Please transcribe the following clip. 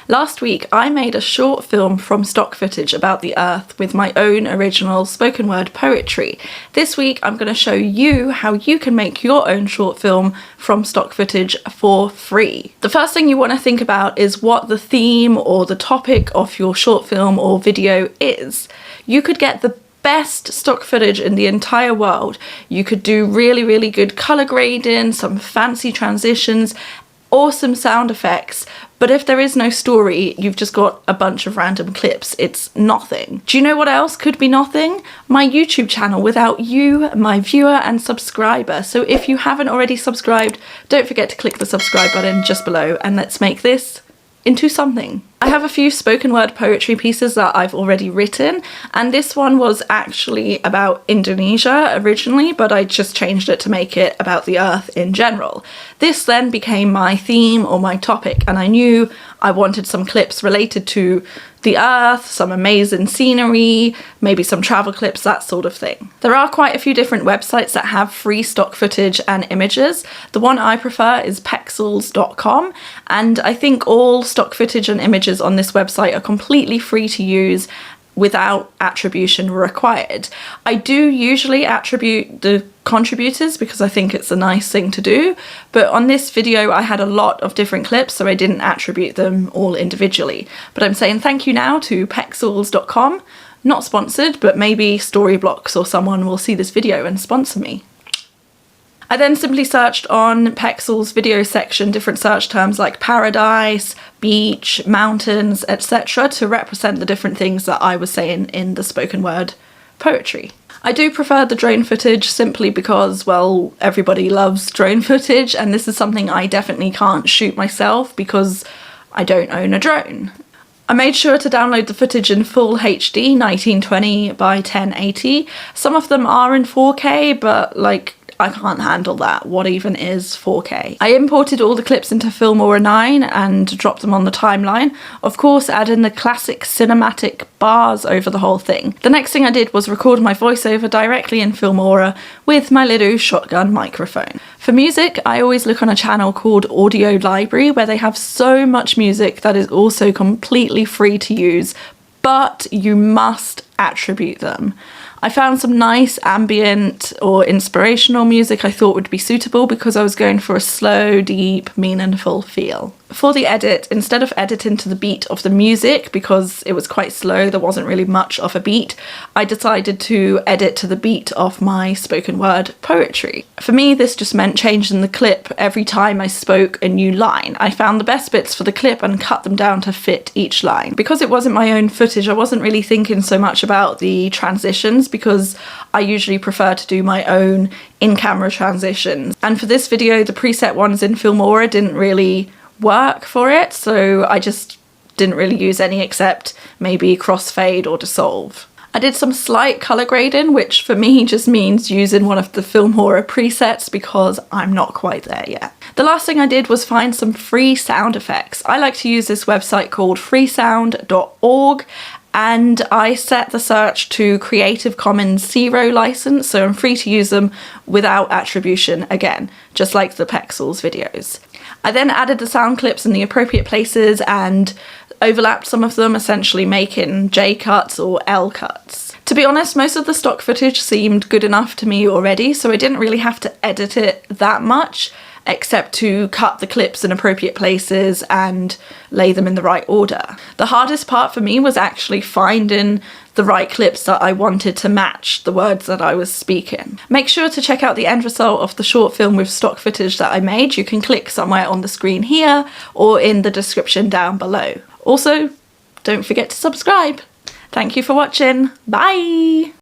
Last week I made a short film from stock footage about the Earth with my own original spoken word poetry. This week I'm going to show you how you can make your own short film from stock footage for free. The first thing you want to think about is what the theme or the topic of your short film or video is. You could get the best stock footage in the entire world. You could do really good color grading, some fancy transitions, awesome sound effects, but if there is no story, you've just got a bunch of random clips. It's nothing. Do you know what else could be nothing? My YouTube channel without you, my viewer and subscriber. So if you haven't already subscribed, don't forget to click the subscribe button just below and let's make this into something. I have a few spoken word poetry pieces that I've already written, and this one was actually about Indonesia originally, but I just changed it to make it about the Earth in general. This then became my theme or my topic, and I knew I wanted some clips related to the Earth, some amazing scenery, maybe some travel clips, that sort of thing. There are quite a few different websites that have free stock footage and images. The one I prefer is pexels.com, and I think all stock footage and images on this website are completely free to use without attribution required. I do usually attribute the contributors because I think it's a nice thing to do, but on this video I had a lot of different clips, so I didn't attribute them all individually. But I'm saying thank you now to pexels.com. Not sponsored, but maybe Storyblocks or someone will see this video and sponsor me. I then simply searched on Pexels video section different search terms like paradise, beach, mountains, etc. to represent the different things that I was saying in the spoken word poetry. I do prefer the drone footage simply because, well, everybody loves drone footage, and this is something I definitely can't shoot myself because I don't own a drone. I made sure to download the footage in full HD 1920 by 1080. Some of them are in 4K, but like, I can't handle that. What even is 4K? I imported all the clips into Filmora 9 and dropped them on the timeline. Of course, add in the classic cinematic bars over the whole thing. The next thing I did was record my voiceover directly in Filmora with my little shotgun microphone. For music, I always look on a channel called Audio Library where they have so much music that is also completely free to use, but you must attribute them. I found some nice ambient or inspirational music I thought would be suitable because I was going for a slow, deep, meaningful feel. For the edit, instead of editing to the beat of the music, because it was quite slow, there wasn't really much of a beat, I decided to edit to the beat of my spoken word poetry. For me, this just meant changing the clip every time I spoke a new line. I found the best bits for the clip and cut them down to fit each line. Because it wasn't my own footage, I wasn't really thinking so much about the transitions because I usually prefer to do my own in-camera transitions. And for this video, the preset ones in Filmora didn't really work for it, so I just didn't really use any except maybe crossfade or dissolve. I did some slight color grading, which for me just means using one of the Filmora presets because I'm not quite there yet. The last thing I did was find some free sound effects. I like to use this website called freesound.org, and I set the search to Creative Commons 0 license, so I'm free to use them without attribution again, just like the Pexels videos. I then added the sound clips in the appropriate places and overlapped some of them, essentially making J cuts or L cuts. To be honest, most of the stock footage seemed good enough to me already, so I didn't really have to edit it that much, except to cut the clips in appropriate places and lay them in the right order. The hardest part for me was actually finding the right clips that I wanted to match the words that I was speaking. Make sure to check out the end result of the short film with stock footage that I made. You can click somewhere on the screen here or in the description down below. Also, don't forget to subscribe. Thank you for watching. Bye!